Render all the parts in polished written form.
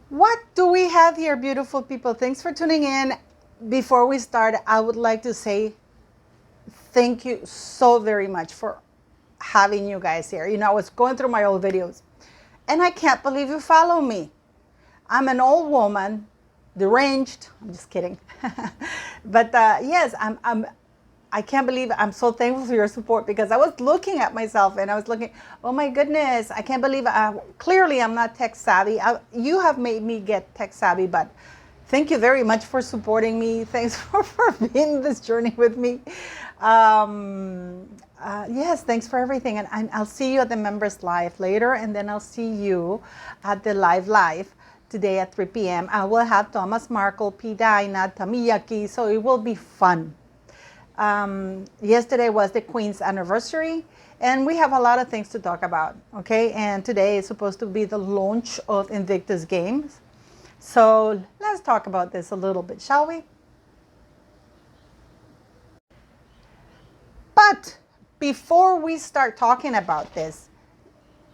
What do we have here, beautiful people? Thanks for tuning in. Before we start, I would like to say thank you so very much for having you guys here. I was going through my old videos and I can't believe you follow me. I'm an old woman, deranged. I'm just kidding. But yes, I can't believe it. I'm so thankful for your support because I was looking at myself and I was looking, oh my goodness, I can't believe clearly I'm not tech savvy. You have made me get tech savvy, but thank you very much for supporting me. Thanks for being in this journey with me. Yes, thanks for everything. And I'll see you at the members live later, and then I'll see you at the live today at 3 p.m. I will have Thomas Markle, P. Dina, Tamiyaki, so it will be fun. Yesterday was the Queen's anniversary, and we have a lot of things to talk about, okay? And today is supposed to be the launch of Invictus Games. So let's talk about this a little bit, shall we? But before we start talking about this,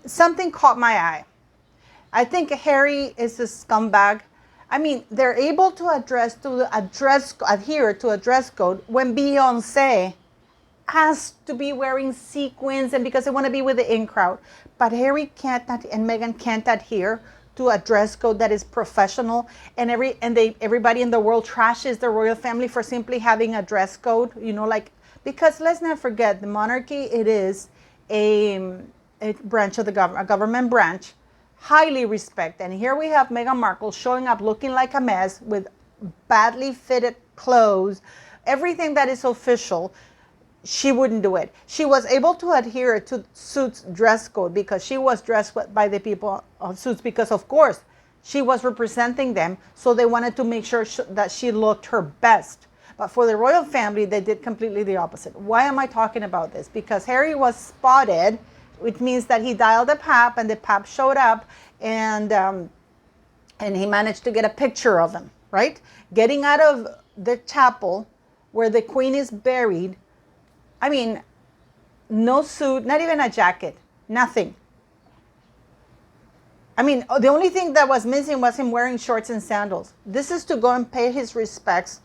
something caught my eye. I think Harry is a scumbag. I mean, they're able to adhere to a dress code when Beyonce has to be wearing sequins and because they want to be with the in crowd. But Harry can't and Meghan can't adhere to a dress code that is professional, and everybody in the world trashes the royal family for simply having a dress code, because let's not forget, the monarchy, it is a branch of the government, a government branch, highly respected. And here we have Meghan Markle showing up looking like a mess with badly fitted clothes, everything that is official. She wouldn't do it. She was able to adhere to Suits dress code because she was dressed by the people of Suits because, of course, she was representing them. So they wanted to make sure that she looked her best. But for the royal family, they did completely the opposite. Why am I talking about this? Because Harry was spotted, which means that he dialed a pap and the pap showed up, and he managed to get a picture of him, right? Getting out of the chapel where the Queen is buried. I mean, no suit, not even a jacket, nothing. I mean, the only thing that was missing was him wearing shorts and sandals. This is to go and pay his respects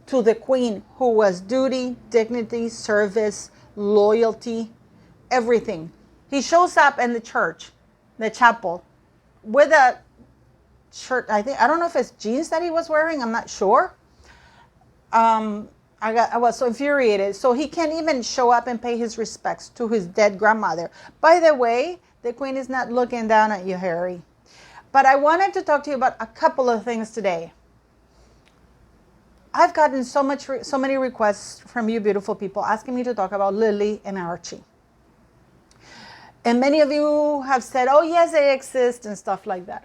to the Queen, who was duty, dignity, service, loyalty, everything. He shows up in the church, the chapel, with a shirt. I don't know if it's jeans that he was wearing. I'm not sure. I was so infuriated. So he can't even show up and pay his respects to his dead grandmother. By the way, the Queen is not looking down at you, Harry. But I wanted to talk to you about a couple of things today. I've gotten so many requests from you beautiful people asking me to talk about Lily and Archie. And many of you have said, oh yes, they exist and stuff like that.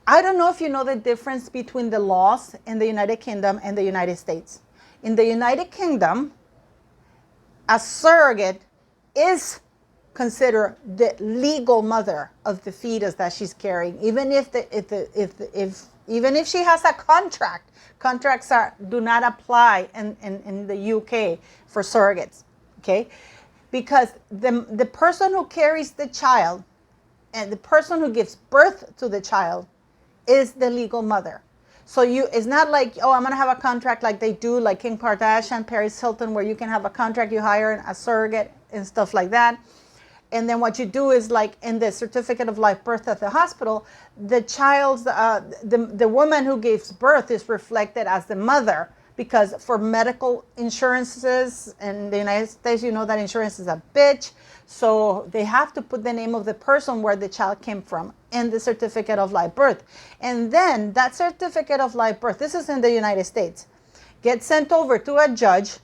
I don't know if you know the difference between the laws in the United Kingdom and the United States. In the United Kingdom, a surrogate is considered the legal mother of the fetus that she's carrying, even if she has a contract. Contracts do not apply in the UK for surrogates, okay? Because the person who carries the child and the person who gives birth to the child is the legal mother. So it's not like, oh, I'm going to have a contract like they do, like Kim Kardashian, Paris Hilton, where you can have a contract, you hire a surrogate and stuff like that. And then what you do is, like in the certificate of live birth at the hospital, the child's, the woman who gives birth is reflected as the mother, because for medical insurances in the United States, you know that insurance is a bitch. So they have to put the name of the person where the child came from in the certificate of live birth. And then that certificate of live birth, this is in the United States, gets sent over to a judge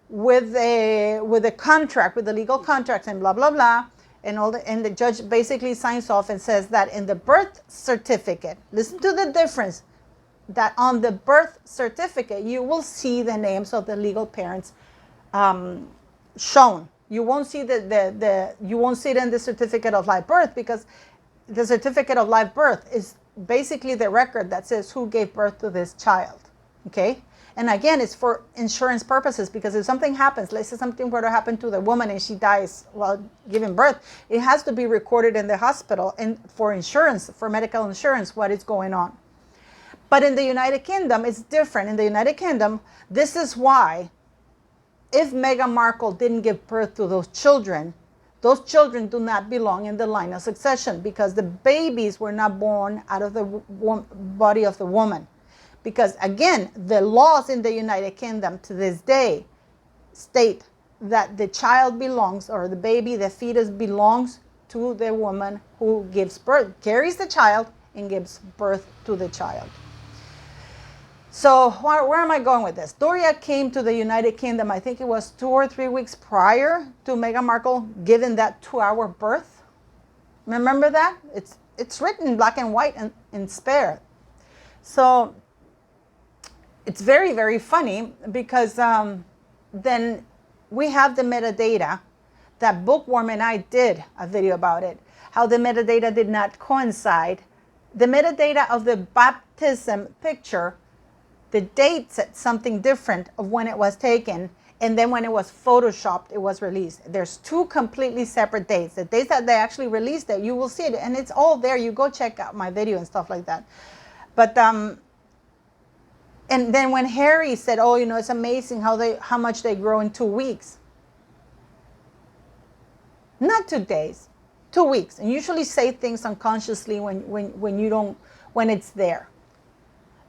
with a contract, with the legal contracts and blah, blah, blah. And the judge basically signs off and says that in the birth certificate, listen to the difference, that on the birth certificate, you will see the names of the legal parents shown. You won't see you won't see it in the certificate of live birth, because the certificate of live birth is basically the record that says who gave birth to this child, okay? And again, it's for insurance purposes, because if something happens, let's say something were to happen to the woman and she dies while giving birth, it has to be recorded in the hospital and for insurance, for medical insurance, what is going on. But in the United Kingdom, it's different. In the United Kingdom, this is why if Meghan Markle didn't give birth to those children do not belong in the line of succession, because the babies were not born out of the body of the woman. Because again, the laws in the United Kingdom to this day state that the child belongs, or the baby, the fetus belongs to the woman who gives birth, carries the child and gives birth to the child. So where am I going with this? Doria came to the United Kingdom, I think it was 2 or 3 weeks prior to Meghan Markle giving that 2-hour birth. Remember that? It's written black and white and in spare. So it's very, very funny, because then we have the metadata that Bookworm and I did a video about it, how the metadata did not coincide. The metadata of the baptism picture, the date said something different of when it was taken, and then when it was photoshopped, it was released. There's 2 completely separate dates. The dates that they actually released it, you will see it, and it's all there. You go check out my video and stuff like that. But and then when Harry said, oh, it's amazing how much they grow in 2 weeks. Not 2 days, 2 weeks. And usually say things unconsciously when it's there.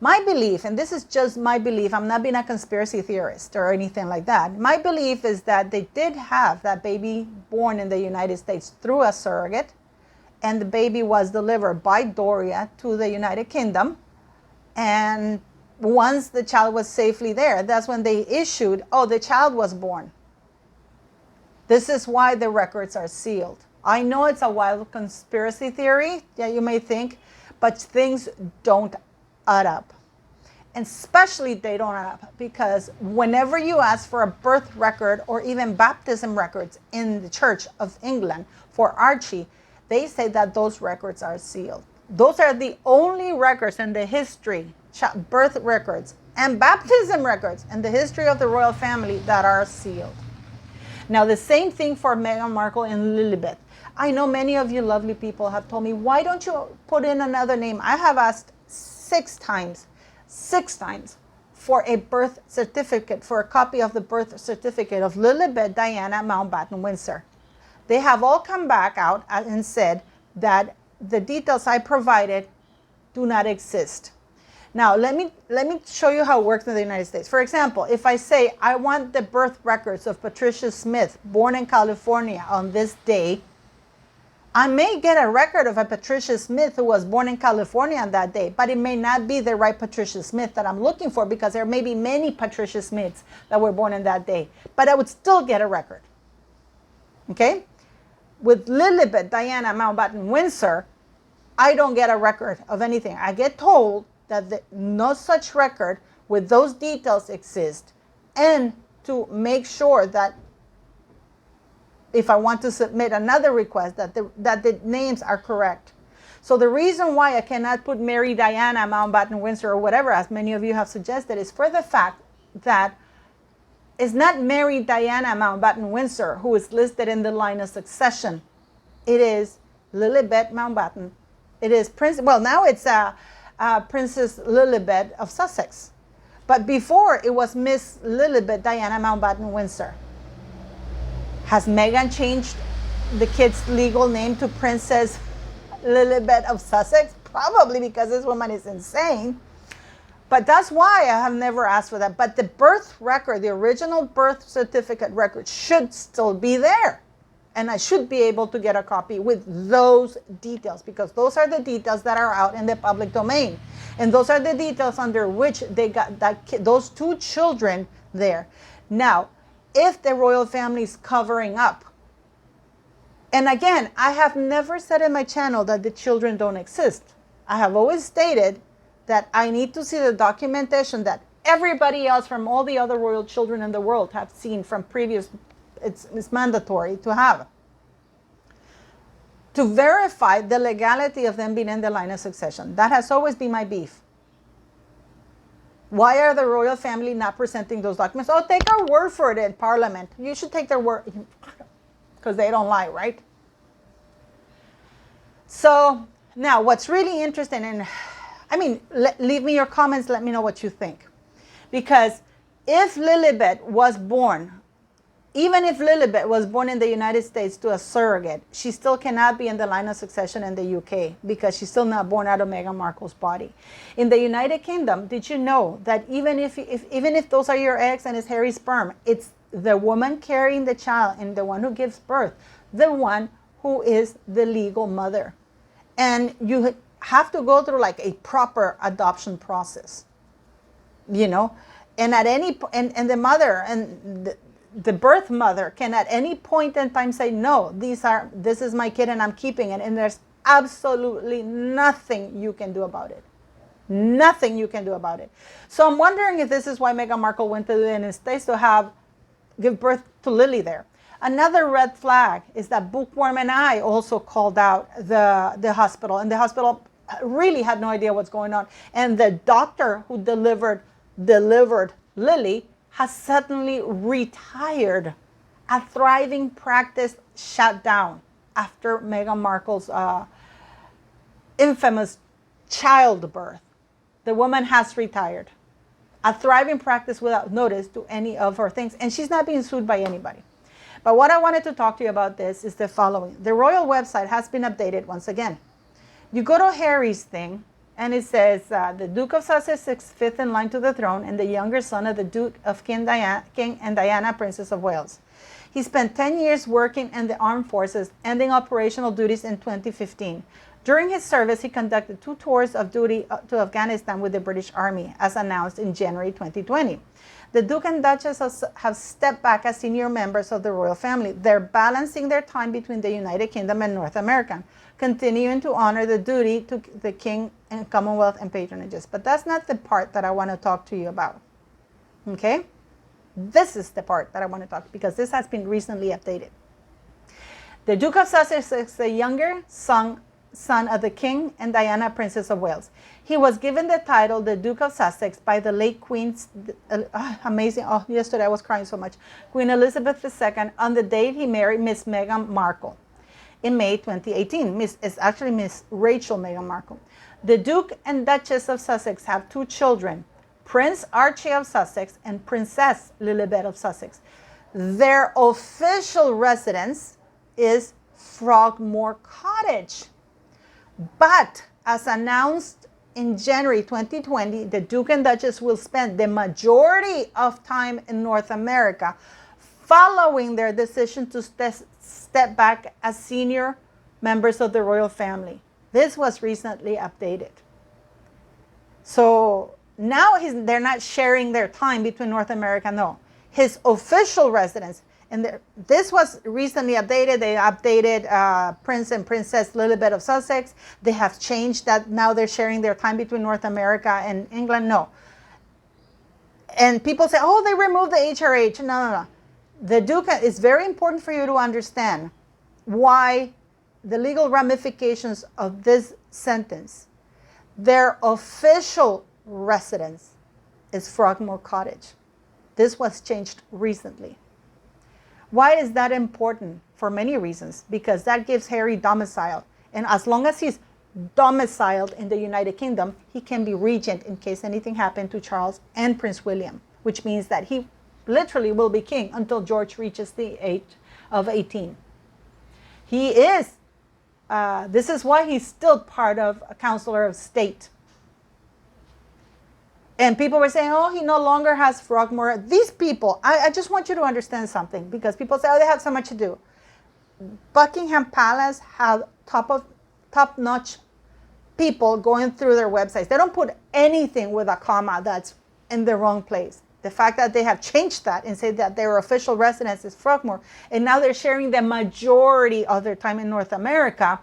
My belief, and this is just my belief, I'm not being a conspiracy theorist or anything like that. My belief is that they did have that baby born in the United States through a surrogate, and the baby was delivered by Doria to the United Kingdom. And once the child was safely there, that's when they issued, oh, the child was born. This is why the records are sealed. I know it's a wild conspiracy theory, yeah, you may think, but things don't add up. And especially they don't add up, because whenever you ask for a birth record or even baptism records in the Church of England for Archie, they say that those records are sealed. Those are the only records in the history, birth records and baptism records in the history of the royal family that are sealed. Now, the same thing for Meghan Markle and Lilibet. I know many of you lovely people have told me, why don't you put in another name? I have asked 6 times for a birth certificate, for a copy of the birth certificate of Lilibet Diana Mountbatten Windsor. They have all come back out and said that the details I provided do not exist. Now, let me show you how it works in the United States. For example, if I say I want the birth records of Patricia Smith, born in California on this day, I may get a record of a Patricia Smith who was born in California on that day, but it may not be the right Patricia Smith that I'm looking for, because there may be many Patricia Smiths that were born in that day, but I would still get a record. Okay? With Lilibet Diana Mountbatten Windsor, I don't get a record of anything. I get told that no such record with those details exist, and to make sure that if I want to submit another request, that the names are correct. So the reason why I cannot put Mary Diana Mountbatten Windsor or whatever, as many of you have suggested, is for the fact that it's not Mary Diana Mountbatten Windsor who is listed in the line of succession. It is Lilibet Mountbatten. It is now it's Princess Lilibet of Sussex. But before, it was Miss Lilibet Diana Mountbatten Windsor. Has Meghan changed the kid's legal name to Princess Lilibet of Sussex? Probably, because this woman is insane. But that's why I have never asked for that. But the birth record, the original birth certificate record, should still be there. And I should be able to get a copy with those details, because those are the details that are out in the public domain. And those are the details under which they got those 2 children there. Now, if the royal family is covering up, and again, I have never said in my channel that the children don't exist. I have always stated that I need to see the documentation that everybody else from all the other royal children in the world have seen from previous. It's mandatory to have, to verify the legality of them being in the line of succession. That has always been my beef. Why are the royal family not presenting those documents? Oh, take our word for it in Parliament. You should take their word, because they don't lie, right? So now what's really interesting, and I mean, leave me your comments, let me know what you think. Because if Lilibet was born, even if Lilibet was born in the United States to a surrogate, she still cannot be in the line of succession in the UK because she's still not born out of Meghan Markle's body. In the United Kingdom, did you know that even if those are your eggs and it's Harry's sperm, it's the woman carrying the child and the one who gives birth, the one who is the legal mother. And you have to go through like a proper adoption process, you know, and at any and the mother and the birth mother can at any point in time say, no, this is my kid and I'm keeping it, and there's absolutely nothing you can do about it. Nothing you can do about it. So I'm wondering if this is why Meghan Markle went to the United States to give birth to Lily there. Another red flag is that Bookworm and I also called out the hospital, and the hospital really had no idea what's going on. And the doctor who delivered Lily has suddenly retired. A thriving practice shut down after Meghan Markle's infamous childbirth. The woman has retired. A thriving practice without notice to any of her things, and she's not being sued by anybody. But what I wanted to talk to you about this is the following. The royal website has been updated once again. You go to Harry's thing, and it says the Duke of Sussex is fifth in line to the throne and the younger son of the Duke of King and Diana, Princess of Wales. He spent 10 years working in the armed forces, ending operational duties in 2015. During his service, he conducted 2 tours of duty to Afghanistan with the British Army, as announced in January 2020. The Duke and Duchess have stepped back as senior members of the royal family. They're balancing their time between the United Kingdom and North America, continuing to honor the duty to the King and Commonwealth and patronages. But that's not the part that I want to talk to you about. Okay? This is the part that I want to talk, because this has been recently updated. The Duke of Sussex is the younger son of the King and Diana, Princess of Wales. He was given the title the Duke of Sussex by the late Queen's, amazing, oh, yesterday I was crying so much, Queen Elizabeth II, on the date he married Miss Meghan Markle in May 2018. It's actually Miss Rachel Meghan Markle. The Duke and Duchess of Sussex have 2 children, Prince Archie of Sussex and Princess Lilibet of Sussex. Their official residence is Frogmore Cottage. But as announced in January 2020, the Duke and Duchess will spend the majority of time in North America following their decision to step back as senior members of the royal family. This was recently updated. So now they're not sharing their time between North America, no. His official residence, and this was recently updated. They updated Prince and Princess Lilibet of Sussex. They have changed that. Now they're sharing their time between North America and England. No. And people say, oh, they removed the HRH. No. The Duke, is very important for you to understand why the legal ramifications of this sentence. Their official residence is Frogmore Cottage. This was changed recently. Why is that important? For many reasons. Because that gives Harry domicile. And as long as he's domiciled in the United Kingdom, he can be regent in case anything happened to Charles and Prince William, which means that he literally will be king until George reaches the age of 18. He is, this is why he's still part of a Counselor of State. And people were saying, oh, he no longer has Frogmore. These people, I just want you to understand something, because people say, oh, they have so much to do. Buckingham Palace have top-notch people going through their websites. They don't put anything with a comma that's in the wrong place. The fact that they have changed that and said that their official residence is Frogmore, and now they're sharing the majority of their time in North America,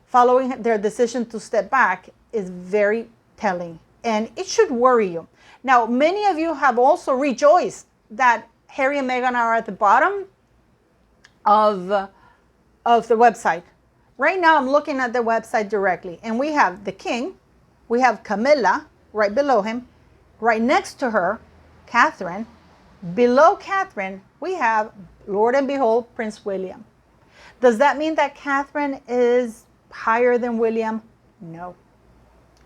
following their decision to step back, is very telling. And it should worry you. Now, many of you have also rejoiced that Harry and Meghan are at the bottom of the website. Right now, I'm looking at the website directly, and we have the King, we have Camilla right below him, right next to her, Catherine. Below Catherine, we have, Lord and behold, Prince William. Does that mean that Catherine is higher than William? No.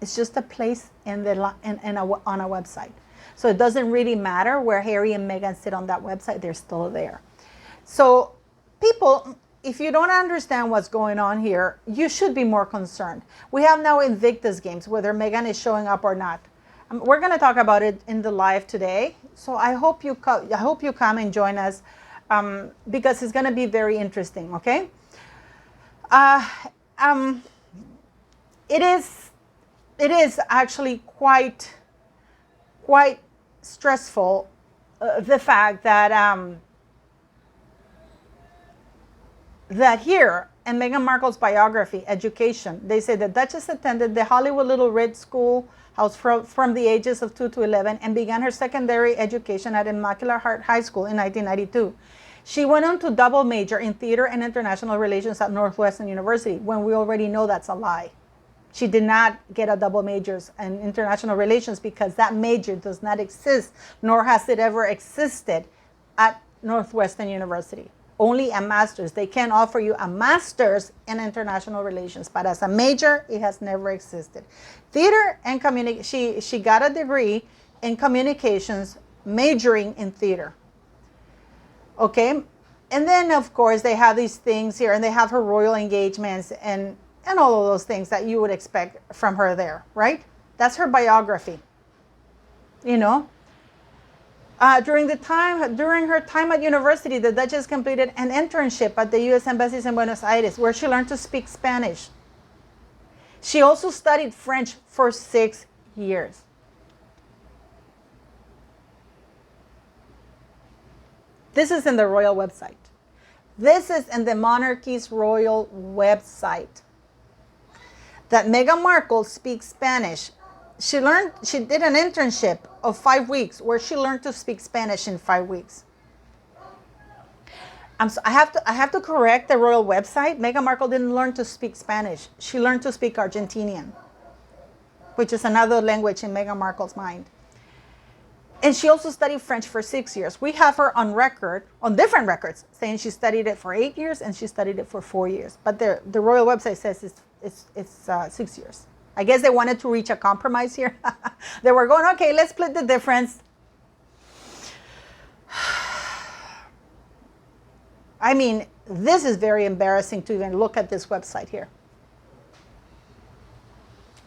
It's just a place on a website. So it doesn't really matter where Harry and Meghan sit on that website. They're still there. So people, if you don't understand what's going on here, you should be more concerned. We have now Invictus games, whether Meghan is showing up or not. We're going to talk about it in the live today. So I hope you come and join us because it's going to be very interesting. Okay. It is actually quite stressful, the fact that that here in Meghan Markle's biography, Education, they say the Duchess attended the Hollywood Little Red Schoolhouse from the ages of 2 to 11 and began her secondary education at Immaculate Heart High School in 1992. She went on to double major in theater and international relations at Northwestern University, when we already know that's a lie. She did not get a double majors in international relations because that major does not exist, nor has it ever existed at Northwestern University. Only a master's. They can offer you a master's in international relations, but as a major, it has never existed. Theater and she got a degree in communications, majoring in theater. Okay, and then of course they have these things here, and they have her royal engagements and all of those things that you would expect from her there, right? That's her biography. You know, during her time at university, the Duchess completed an internship at the U.S. Embassy in Buenos Aires, where she learned to speak Spanish. She also studied French for 6 years. This is in the royal website. This is in the monarchy's royal website. That Meghan Markle speaks Spanish. She did an internship of 5 weeks where she learned to speak Spanish in 5 weeks. I have to correct the royal website. Meghan Markle didn't learn to speak Spanish. She learned to speak Argentinian, which is another language in Meghan Markle's mind. And she also studied French for 6 years. We have her on record, on different records, saying she studied it for 8 years and she studied it for 4 years. But the royal website says it's 6 years. I guess they wanted to reach a compromise here. They were going, okay, let's split the difference. I mean, this is very embarrassing to even look at this website here.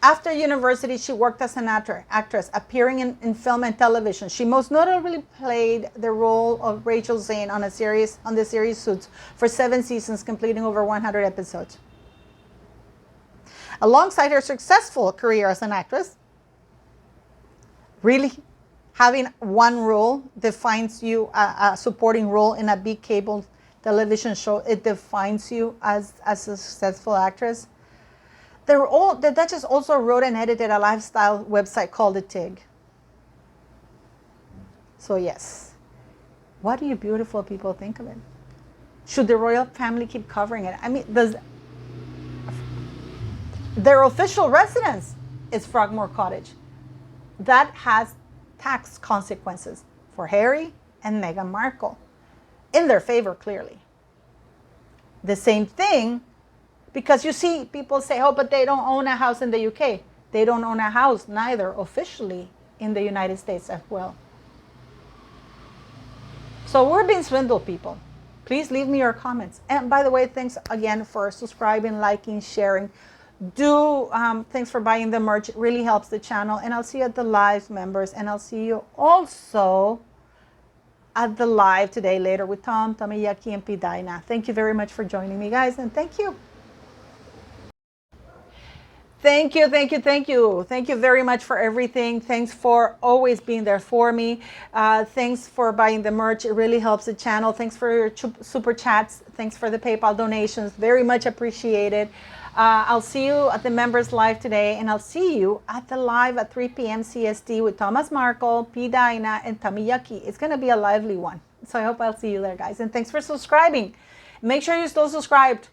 After university, she worked as an actress, appearing in film and television. She most notably played the role of Rachel Zane on the series Suits for 7 seasons, completing over 100 episodes. Alongside her successful career as an actress, really having one role defines you, a supporting role in a big cable television show, it defines you as a successful actress. The Duchess also wrote and edited a lifestyle website called The Tig. So yes, what do you beautiful people think of it? Should the royal family keep covering it? I mean, their official residence is Frogmore Cottage. That has tax consequences for Harry and Meghan Markle, in their favor, clearly. The same thing, because you see, people say, oh, but they don't own a house in the UK. They don't own a house, neither officially, in the United States as well. So we're being swindled, people. Please leave me your comments. And by the way, thanks again for subscribing, liking, sharing. Thanks for buying the merch. It really helps the channel. And I'll see you at the live, members. And I'll see you also at the live today later with Tom, Tamiyaki, and Pidaina. Thank you very much for joining me, guys. And thank you. Thank you, thank you, thank you. Thank you very much for everything. Thanks for always being there for me. Thanks for buying the merch. It really helps the channel. Thanks for your super chats. Thanks for the PayPal donations. Very much appreciated. I'll see you at the members live today, and I'll see you at the live at 3 p.m. CST with Thomas Markle, P. Daina, and Tamiyaki. It's going to be a lively one. So I hope I'll see you there, guys. And thanks for subscribing. Make sure you're still subscribed.